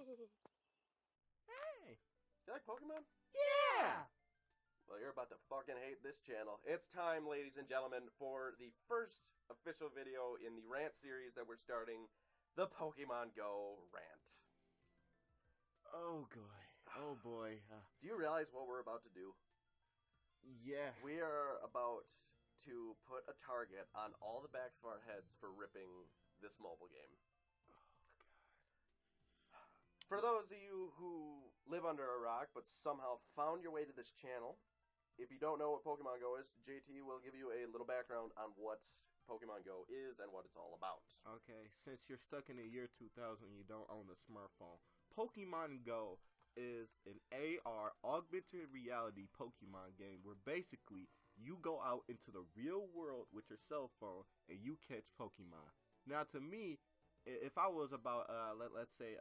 Hey! You like Pokemon? Yeah! Well, you're about to fucking hate this channel. It's time, ladies and gentlemen, for the first official video in the Rant series that we're starting, the Pokemon Go Rant. Oh, boy. Oh, boy. Do you realize what we're about to do? Yeah. We are about to put a target on all the backs of our heads for ripping this mobile game. Oh, God. For those of you who live under a rock but somehow found your way to this channel, if you don't know what Pokemon Go is, JT will give you a little background on what Pokemon Go is and what it's all about. Okay, since you're stuck in the year 2000 and you don't own a smartphone, Pokemon Go is an AR, augmented reality Pokemon game where basically you go out into the real world with your cell phone and you catch Pokemon. Now, to me, if I was about, let's say,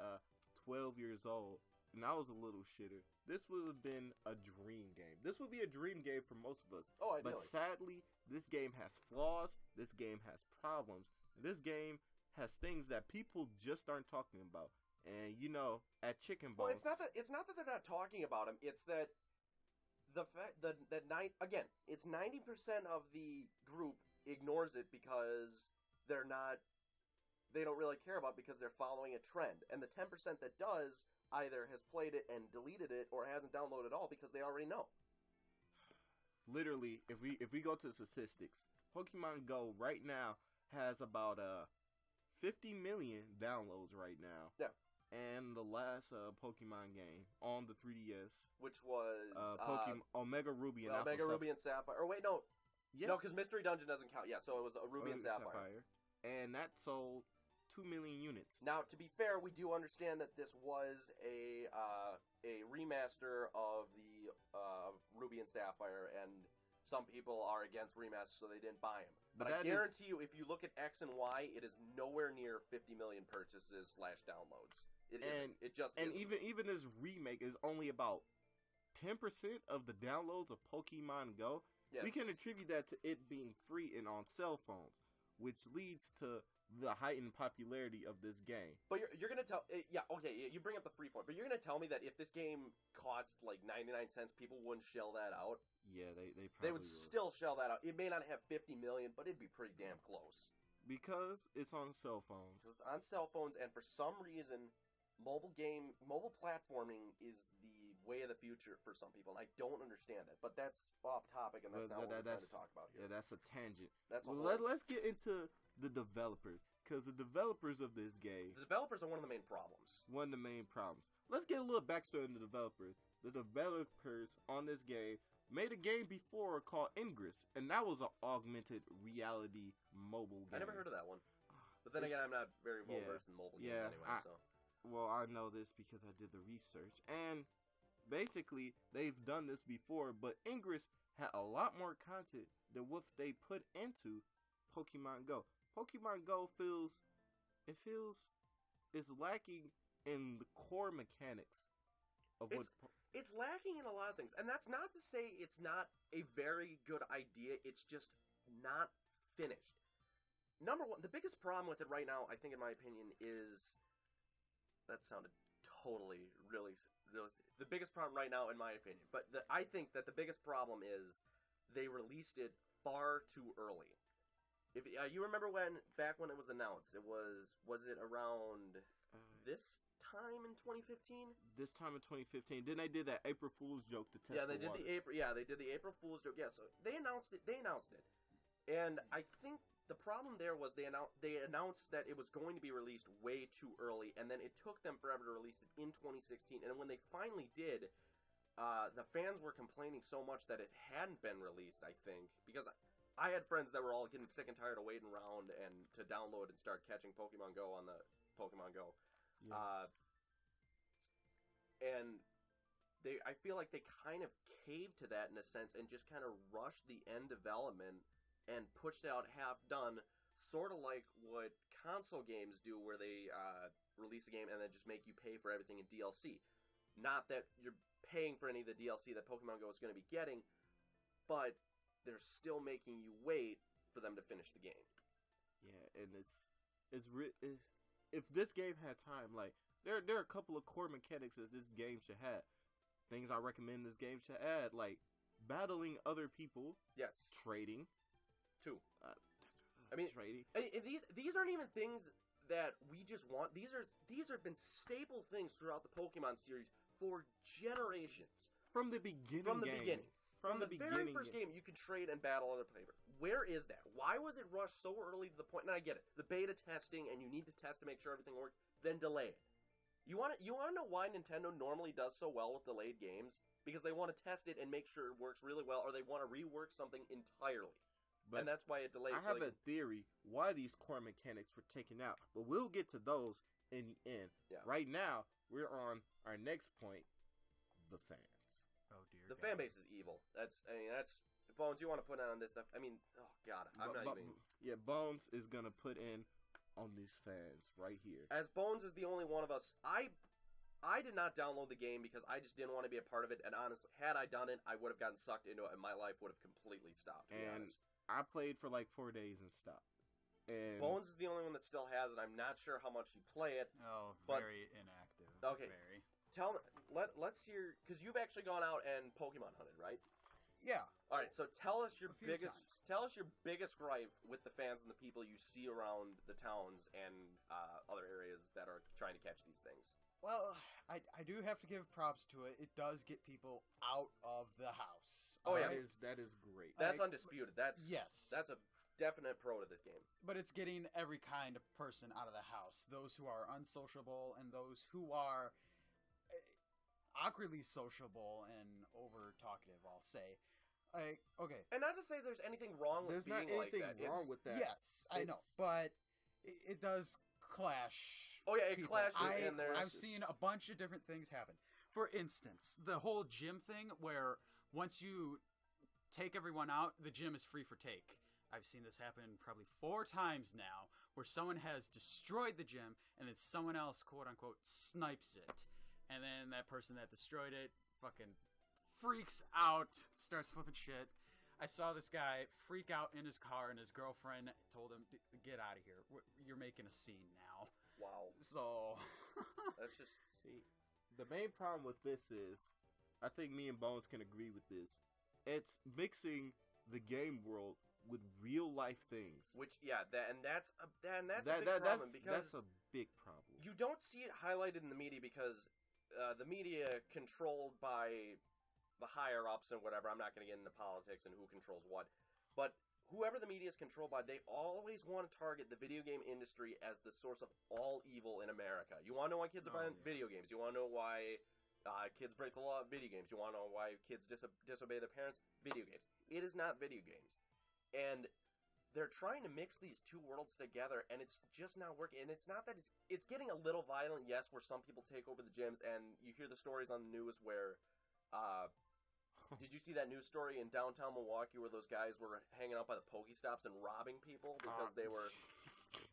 12 years old, and I was a little shitter, this would have been a dream game. This would be a dream game for most of us. Oh, ideally. But sadly, this game has flaws, this game has problems, this game has things that people just aren't talking about. And you know, at Chicken Bones... Well, it's not that they're not talking about them, it's that the fact that it's 90% of the group ignores it because they don't really care about it because they're following a trend. And the 10% that does either has played it and deleted it or hasn't downloaded it all because they already know. Literally, if we go to the statistics, Pokemon Go right now has about 50 million downloads right now. Yeah. And the last Pokemon game on the 3DS, which was Pokemon Omega Ruby and Alpha Omega Ruby and Sapphire. Or wait, no. Yeah. No, because Mystery Dungeon doesn't count. Yeah, so it was a Ruby and Sapphire. And that sold 2 million units. Now, to be fair, we do understand that this was a remaster of the Ruby and Sapphire, and some people are against remasters, so they didn't buy them. But I guarantee you, if you look at X and Y, it is nowhere near 50 million purchases / downloads. It just isn't. even this remake is only about 10% of the downloads of Pokemon Go. Yes. We can attribute that to it being free and on cell phones, which leads to the heightened popularity of this game. But you're gonna tell, you bring up the free point, but you're gonna tell me that if this game cost like 99 cents, people wouldn't shell that out? Yeah, they probably They would still shell that out. It may not have 50 million, but it'd be pretty damn close. Because it's on cell phones. It's on cell phones, and for some reason, mobile platforming is the way of the future for some people, and I don't understand it. But that's off topic, and that's not what we're trying to talk about here. Yeah, that's a tangent. Let's get into the developers, because the developers of this game... The developers are one of the main problems. One of the main problems. Let's get a little backstory on the developers. The developers on this game made a game before called Ingress, and that was an augmented reality mobile game. I never heard of that one. But then again, I'm not very well versed in mobile games anyway, so... Well, I know this because I did the research, and basically, they've done this before, but Ingress had a lot more content than what they put into Pokemon Go. Pokemon Go feels it's lacking in the core mechanics of it's lacking in a lot of things, and that's not to say it's not a very good idea. It's just not finished. Number one, the biggest problem with it right now, I think, in my opinion, is that sounded totally really. The biggest problem right now, in my opinion, but I think that the biggest problem is they released it far too early. If you remember back when it was announced, was it around this time in 2015? This time in 2015. Then they did that April Fool's joke to test they did the April Fool's joke. Yeah, so they announced it. And I think the problem there was they announced that it was going to be released way too early, and then it took them forever to release it in 2016. And when they finally did, the fans were complaining so much that it hadn't been released, I think, because I had friends that were all getting sick and tired of waiting around and to download and start catching Pokemon Go on the Pokemon Go. Yeah. And I feel like they kind of caved to that in a sense and just kind of rushed the end development and pushed it out half done, sort of like what console games do, where they release a game and then just make you pay for everything in DLC. Not that you're paying for any of the DLC that Pokemon Go is going to be getting, but they're still making you wait for them to finish the game. Yeah, and if this game had time, like there are a couple of core mechanics that this game should have. Things I recommend this game should add, like battling other people. Yes. Trading. Two. I mean, trading. These aren't even things that we just want. These have been staple things throughout the Pokemon series for generations. From the beginning. From the beginning. From the very first game, you could trade and battle other players. Where is that? Why was it rushed so early to the point? And I get it, the beta testing, and you need to test to make sure everything works. Then delay it. You want to know why Nintendo normally does so well with delayed games? Because they want to test it and make sure it works really well, or they want to rework something entirely. And that's why it delays. I have a theory why these core mechanics were taken out, but we'll get to those in the end. Yeah. Right now, we're on our next point, the fans. Oh dear. The fan base is evil. That's Bones. You want to put on this stuff? I mean, oh god, I'm not even. Yeah, Bones is gonna put in on these fans right here. As Bones is the only one of us, I did not download the game because I just didn't want to be a part of it. And honestly, had I done it, I would have gotten sucked into it, and my life would have completely stopped. And I played for like 4 days and stopped. And Bones is the only one that still has it. I'm not sure how much you play it. Oh, but, very inactive. Okay. Very. Let's hear, because you've actually gone out and Pokemon hunted, right? Yeah. All right. So tell us your A few biggest gripe with the fans and the people you see around the towns and other areas that are trying to catch these things. Well, I do have to give props to it. It does get people out of the house. Oh, yeah. That is great. That's undisputed. That's a definite pro to this game. But it's getting every kind of person out of the house. Those who are unsociable and those who are awkwardly sociable and over talkative, I'll say. Okay. And not to say there's anything wrong with being like that. There's not anything wrong with that. Yes, I know. But it does clash. Oh, yeah, it people. clashes. And I've seen a bunch of different things happen. For instance, the whole gym thing where once you take everyone out, the gym is free for take. I've seen this happen probably 4 times now, where someone has destroyed the gym, and then someone else, quote-unquote, snipes it. And then that person that destroyed it fucking freaks out, starts flipping shit. I saw this guy freak out in his car, and his girlfriend told him, "Get out of here. You're making a scene now." Wow. So That's just... See, the main problem with this is, I think me and Bones can agree with this. It's mixing the game world with real life things. Which, yeah, that's a big problem because that's a big problem. you don't see it highlighted in the media because the media controlled by the higher ups and whatever. I'm not going to get into politics and who controls what, but whoever the media is controlled by, they always want to target the video game industry as the source of all evil in America. You want to know why kids are buying video games? You want to know why kids break the law of video games? You want to know why kids disobey their parents? Video games. It is not video games. And they're trying to mix these two worlds together, and it's just not working. And it's not that it's getting a little violent, yes, where some people take over the gyms, and you hear the stories on the news where, did you see that news story in downtown Milwaukee where those guys were hanging out by the Pokestops and robbing people because they were...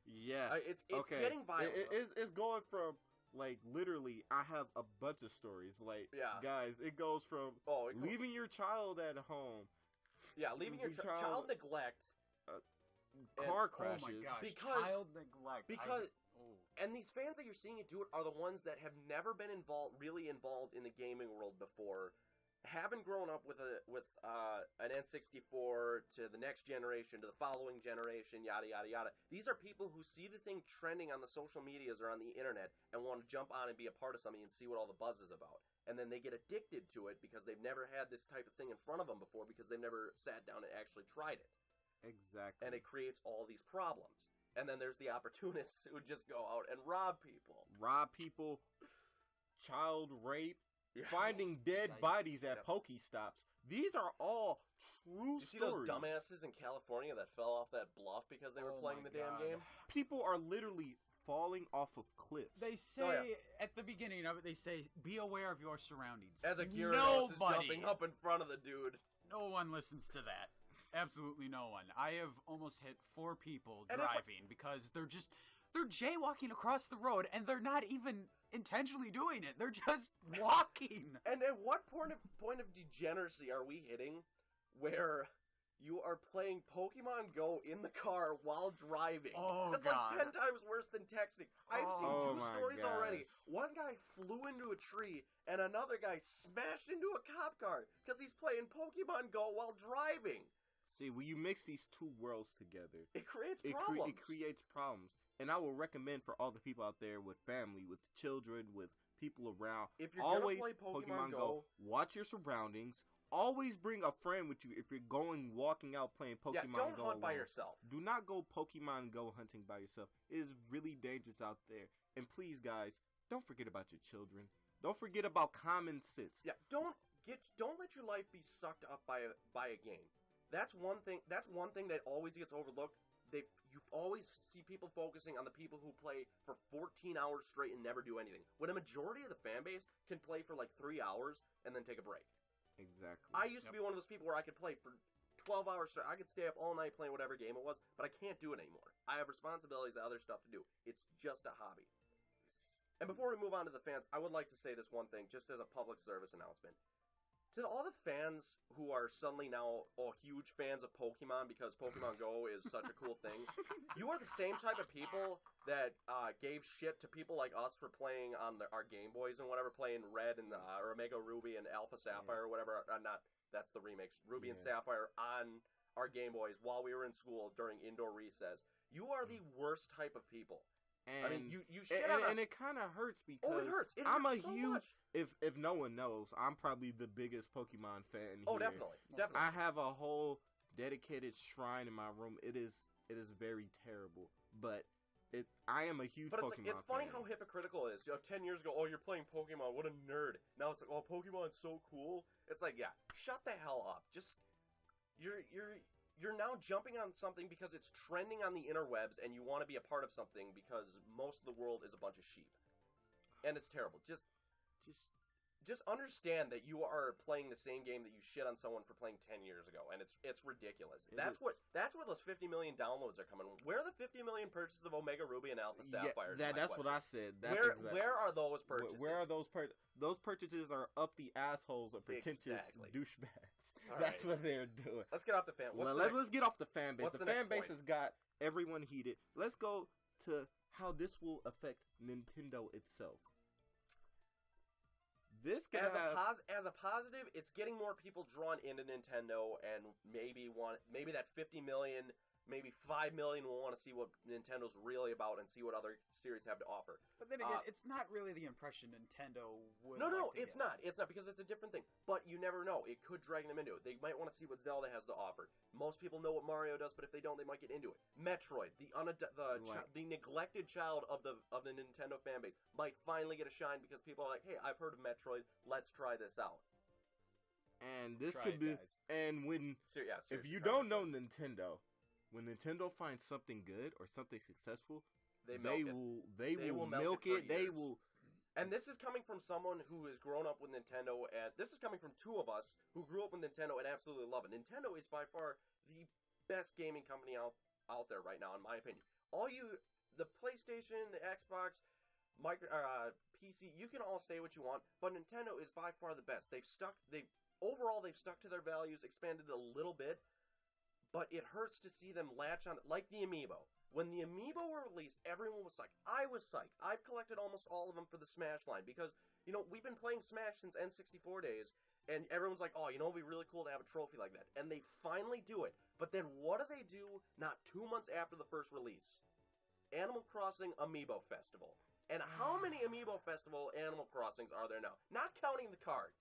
Yeah. It's getting violent. It's going from, like, literally, I have a bunch of stories. Like, guys, it goes from leaving your child at home. Yeah, leaving your child neglect. Car crashes. Oh my gosh, child neglect. And these fans that you're seeing it do it are the ones that have never been really involved in the gaming world before, haven't grown up with an N64 to the next generation, to the following generation, yada yada yada. These are people who see the thing trending on the social medias or on the internet and want to jump on and be a part of something and see what all the buzz is about. And then they get addicted to it because they've never had this type of thing in front of them before because they've never sat down and actually tried it. Exactly. And it creates all these problems. And then there's the opportunists who just go out and rob people. Child rape. Yes. Finding dead bodies at Pokestops. These are all true stories. You see those dumbasses in California that fell off that bluff because they were playing the damn game? People are literally falling off of cliffs. They say, at the beginning of it, they say, be aware of your surroundings. As a Gyarados is jumping up in front of the dude. No one listens to that. Absolutely no one. I have almost hit 4 people driving because they're jaywalking across the road and they're not even intentionally doing it. They're just walking. And at what point of degeneracy are we hitting where You are playing Pokemon Go in the car while driving. Oh, That's God. like 10 times worse than texting. I've seen Oh, two my stories already. gosh. One guy flew into a tree, and another guy smashed into a cop car because he's playing Pokemon Go while driving. See, when you mix these two worlds together, It creates it problems. creates problems. And I will recommend for all the people out there with family, with children, with people around, If you're always gonna play Pokemon Go, watch your surroundings. Always bring a friend with you if you're walking out playing Pokemon don't Go hunt by alone. yourself. Do not go Pokemon Go hunting by yourself. It is really dangerous out there. And please, guys, don't forget about your children. Don't forget about common sense. Yeah, don't let your life be sucked up by a game. That's one thing that always gets overlooked. You always see people focusing on the people who play for 14 hours straight and never do anything. When a majority of the fan base can play for like 3 hours and then take a break. Exactly. I used to be one of those people where I could play for 12 hours straight. I could stay up all night playing whatever game it was, but I can't do it anymore. I have responsibilities and other stuff to do. It's just a hobby. And before we move on to the fans, I would like to say this one thing, just as a public service announcement. To all the fans who are suddenly now huge fans of Pokemon because Pokemon Go is such a cool thing, you are the same type of people that gave shit to people like us for playing on our Game Boys and whatever, playing Red and or Omega Ruby and Alpha Sapphire or whatever. That's the remakes. Ruby and Sapphire on our Game Boys while we were in school during indoor recess. You are the worst type of people. And, I mean, you shit on us. And it kind of hurts because it hurts. It I'm a hurts so huge. much. If no one knows, I'm probably the biggest Pokemon fan here. Oh, definitely. I have a whole dedicated shrine in my room. It is very terrible, but I am a huge Pokemon fan. It's funny how hypocritical it is. 10 years ago, you're playing Pokemon, what a nerd. Now it's like, Pokemon's so cool. It's like, yeah, shut the hell up. Just you're now jumping on something because it's trending on the interwebs, and you want to be a part of something because most of the world is a bunch of sheep, and it's terrible. Just understand that you are playing the same game that you shit on someone for playing 10 years ago, and it's ridiculous. That's where those 50 million downloads are coming. Where are the 50 million purchases of Omega Ruby and Alpha Sapphire? That's what I said. Where are those purchases? Where are those those purchases are up the assholes of pretentious douchebags. That's what they're doing. Let's get off the fan. Let's get off the fan base. The fan base point? has got everyone heated. Let's go to how this will affect Nintendo itself. This as a positive, it's getting more people drawn into Nintendo, and maybe that 50 million, maybe 5 million will want to see what Nintendo's really about and see what other series have to offer. But then again, it's not really the impression Nintendo would. No, it's not. It's not, because it's a different thing. But you never know. It could drag them into it. They might want to see what Zelda has to offer. Most people know what Mario does, but if they don't, they might get into it. Metroid, the neglected child of the Nintendo fan base, might finally get a shine because people are like, hey, I've heard of Metroid. Let's try this out. And this could be. Guys. And when if you don't know Nintendo, when Nintendo finds something good or something successful, they will milk it. They will. And this is coming from someone who has grown up with Nintendo, and this is coming from two of us who grew up with Nintendo and absolutely love it. Nintendo is by far the best gaming company out there right now, in my opinion. The PlayStation, the Xbox, PC, you can all say what you want, but Nintendo is by far the best. They've stuck to their values, expanded a little bit, but it hurts to see them latch on, like the Amiibo. When the Amiibo were released, everyone was psyched. I was psyched. I've collected almost all of them for the Smash line because, we've been playing Smash since N64 days, and everyone's like, it'd be really cool to have a trophy like that. And they finally do it. But then what do not 2 months after the first release? Animal Crossing Amiibo Festival. And how many Amiibo Festival Animal Crossings are there now? Not counting the cards.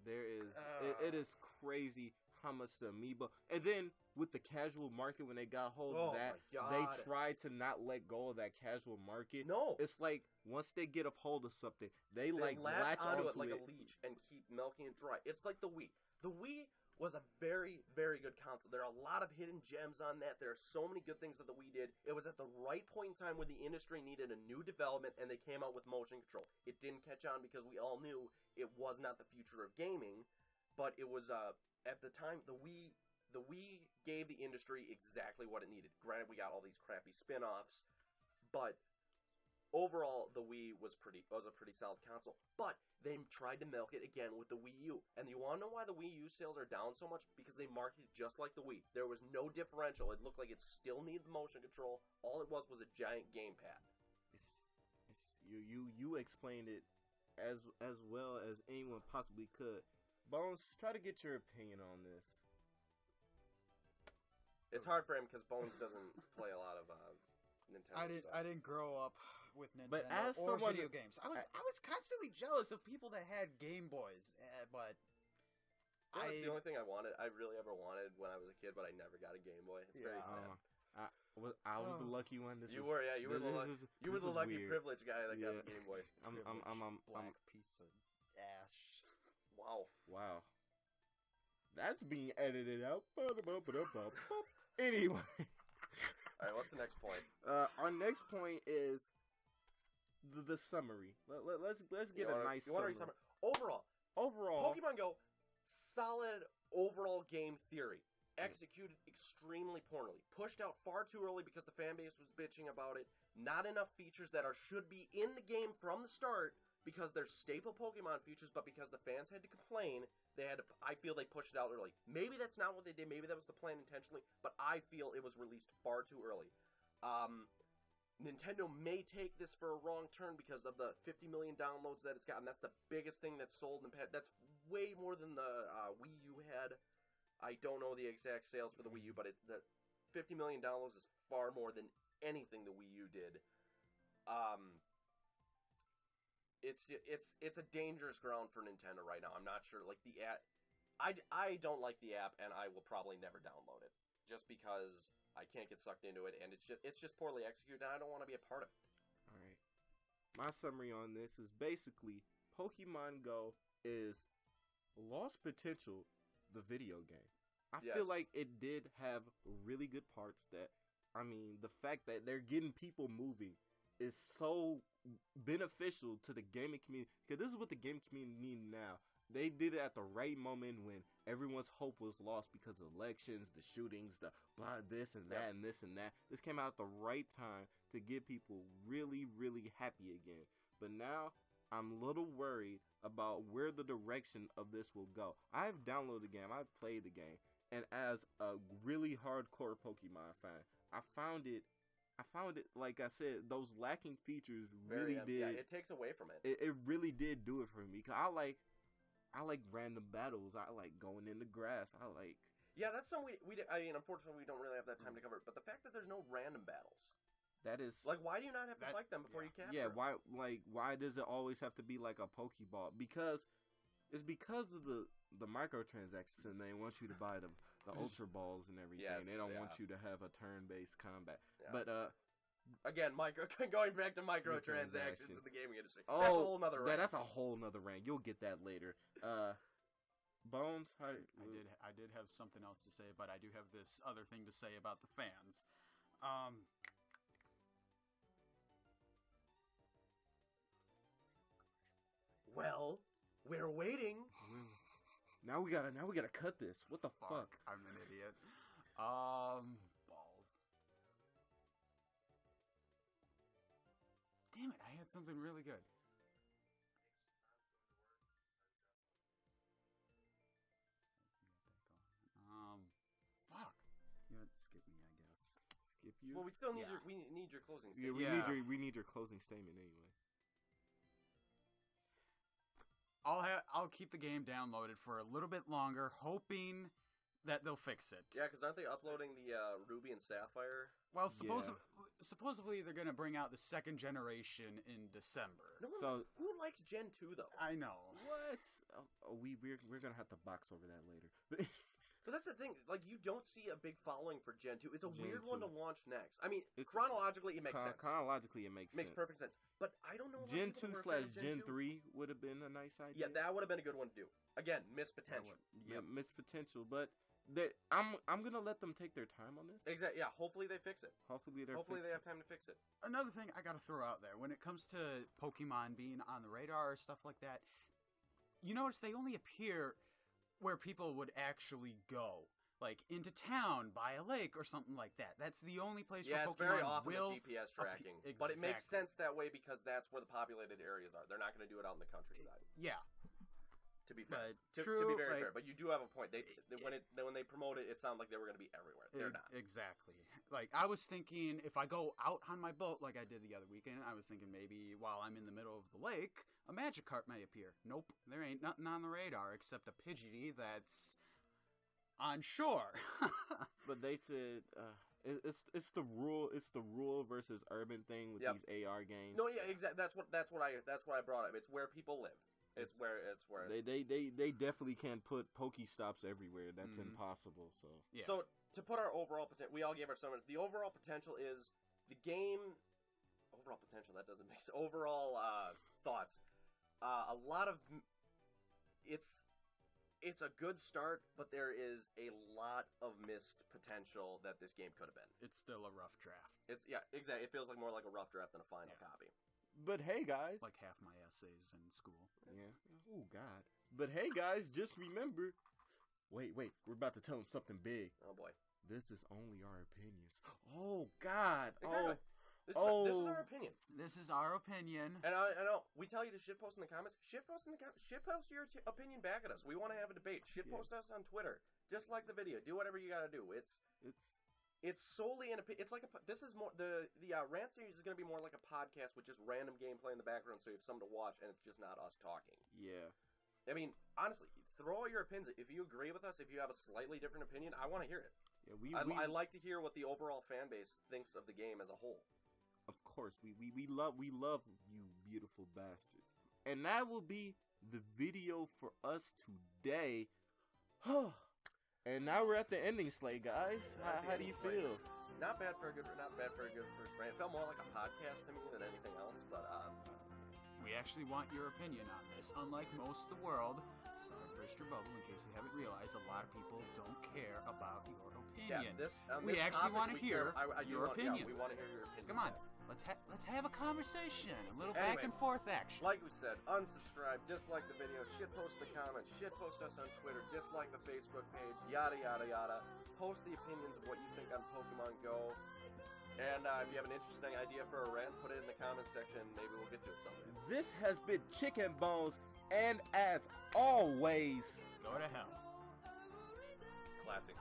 There is. It is crazy how much the Amiibo. And then with the casual market, when they got hold of that, they tried to not let go of that casual market. No. It's like once they get a hold of something, they latch onto it like a leech and keep milking it dry. It's like the Wii. The Wii was a very, very good console. There are a lot of hidden gems on that. There are so many good things that the Wii did. It was at the right point in time when the industry needed a new development, and they came out with motion control. It didn't catch on because we all knew it was not the future of gaming, but it was, at the time, the Wii gave the industry exactly what it needed. Granted, we got all these crappy spin-offs, but overall, the Wii was a pretty solid console, but they tried to milk it again with the Wii U. And you want to know why the Wii U sales are down so much? Because they marketed just like the Wii. There was no differential. It looked like it still needed motion control. All it was a giant gamepad. You explained it as well as anyone possibly could. Bones, try to get your opinion on this. It's hard for him because Bones doesn't play a lot of Nintendo stuff. I didn't grow up with Nintendo But as or someone, video games. I was constantly jealous of people that had Game Boys, but that's the only thing I really ever wanted when I was a kid, but I never got a Game Boy. It's very sad. I was the lucky one. You were the lucky privileged guy that got the Game Boy. I'm black piece of ash. Wow. That's being edited out. Anyway. All right, what's the next point? Our next point is the summary. Let's get a nice summary. Overall, Pokemon Go, solid overall game theory. Executed extremely poorly. Pushed out far too early because the fan base was bitching about it. Not enough features that should be in the game from the start because they're staple Pokemon features, but because the fans had to complain, I feel they pushed it out early. Maybe that's not what they did. Maybe that was the plan intentionally, but I feel it was released far too early. Nintendo may take this for a wrong turn because of the 50 million downloads that it's gotten. That's the biggest thing that's sold in the past. That's way more than the Wii U had. I don't know the exact sales for the Wii U, but the 50 million downloads is far more than anything the Wii U did. It's a dangerous ground for Nintendo right now. I'm not sure. Like the app, I don't like the app, and I will probably never download it just because I can't get sucked into it, and it's just poorly executed, and I don't want to be a part of it. All right. My summary on this is basically Pokemon Go is lost potential. The video game. I feel like it did have really good parts the fact that they're getting people moving is so beneficial to the gaming community, because this is what the gaming community needs now. They did it at the right moment when everyone's hope was lost because of elections, the shootings, the blah, this and that, and this and that. This came out at the right time to get people really, really happy again. But now I'm a little worried about where the direction of this will go. I've downloaded the game, I've played the game, and as a really hardcore Pokemon fan, I found it, like I said, those lacking features really did. Yeah, it takes away from it. It really did do it for me, because I like random battles. I like going in the grass. Yeah, that's something unfortunately we don't really have that time to cover it, but the fact that there's no random battles. That is like, why do you not have to fight them before you capture? Yeah, why does it always have to be like a Pokeball? Because it's because of the microtransactions, and they want you to buy the Ultra Balls and everything. Yes, they don't want you to have a turn-based combat. Yeah. But again, going back to microtransactions in the gaming industry. Oh, that's a whole nother rant. That's a whole nother rant. You'll get that later. Bones, I did have something else to say, but I do have this other thing to say about the fans. Well, we're waiting. Now we gotta cut this. What the fuck? I'm an idiot. Balls. Damn it! I had something really good. Fuck. You know, skip me, I guess. Skip you. Well, we still need your closing statement. We need your closing statement anyway. I'll keep the game downloaded for a little bit longer, hoping that they'll fix it. Yeah, because aren't they uploading the Ruby and Sapphire? Well, supposedly they're going to bring out the second generation in December. No, who likes Gen 2 though? I know. What? We're going to have to box over that later. But that's the thing, like, you don't see a big following for Gen 2. It's a weird one to launch next. I mean, chronologically, it makes sense. Chronologically, it makes sense. Makes perfect sense. But I don't know if Gen 2/Gen 3 would have been a nice idea. Yeah, that would have been a good one to do. Again, missed potential. Yeah, missed potential. But I'm going to let them take their time on this. Exactly, yeah. Hopefully they fix it. Hopefully they have time to fix it. Another thing I got to throw out there, when it comes to Pokemon being on the radar or stuff like that, you notice they only appear where people would actually go. like into town by a lake or something like that. That's the only place Yeah, where it's very Pokemon often will the GPS tracking. But it makes Exactly. sense that way because that's where the populated areas are. They're not going to do it out in the countryside. Yeah. To be fair, But to be very like, fair, but you do have a point. When they promote it, it sounded like they were going to be everywhere. They're not. Exactly. Like I was thinking, if I go out on my boat like I did the other weekend, I was thinking maybe while I'm in the middle of the lake, a Magikarp may appear. Nope, there ain't nothing on the radar except a Pidgey that's on shore. But they said it's the rural versus urban thing with these AR games. No, yeah, exactly. That's what I brought up. It's where people live. It's where they definitely can't put Pokestops everywhere. That's impossible. So yeah. So to put our overall potential, we all gave our summary. The overall potential is the game. Overall potential, that doesn't make sense. Overall thoughts. A lot of it's a good start, but there is a lot of missed potential that this game could have been. It's still a rough draft. Exactly. It feels like more like a rough draft than a final copy. But hey, guys. Like half my essays in school. Yeah. Oh, God. But hey, guys, just remember. Wait. We're about to tell them something big. Oh, boy. This is only our opinions. Oh, God. Exactly. This is our opinion. This is our opinion. And I know. We tell you to shitpost in the comments. Shitpost your opinion back at us. We want to have a debate. Shitpost us on Twitter. Just like the video. Do whatever you got to do. It's solely an opinion. It's like this is more the Rant series is going to be more like a podcast with just random gameplay in the background, so you have something to watch, and it's just not us talking. Yeah. I mean, honestly, throw all your opinions. If you agree with us, if you have a slightly different opinion, I want to hear it. Yeah, I like to hear what the overall fan base thinks of the game as a whole. Of course, we love you beautiful bastards, and that will be the video for us today. And now we're at the ending slate, guys. How do you feel? Not bad for a good first rant. It felt more like a podcast to me than anything else, but we actually want your opinion on this. Unlike most of the world, sorry, burst your bubble in case you haven't realized, a lot of people don't care about your opinion. Yeah, we actually want to hear your opinion. Yeah, we want to hear your opinion. Come on. Let's have a conversation, a little back and forth action. Like we said, unsubscribe, dislike the video, shitpost the comments, shitpost us on Twitter, dislike the Facebook page, yada yada yada. Post the opinions of what you think on Pokemon Go. And if you have an interesting idea for a rant, put it in the comments section. Maybe we'll get to it someday. This has been Chicken Bones, and as always, go to hell. Classic.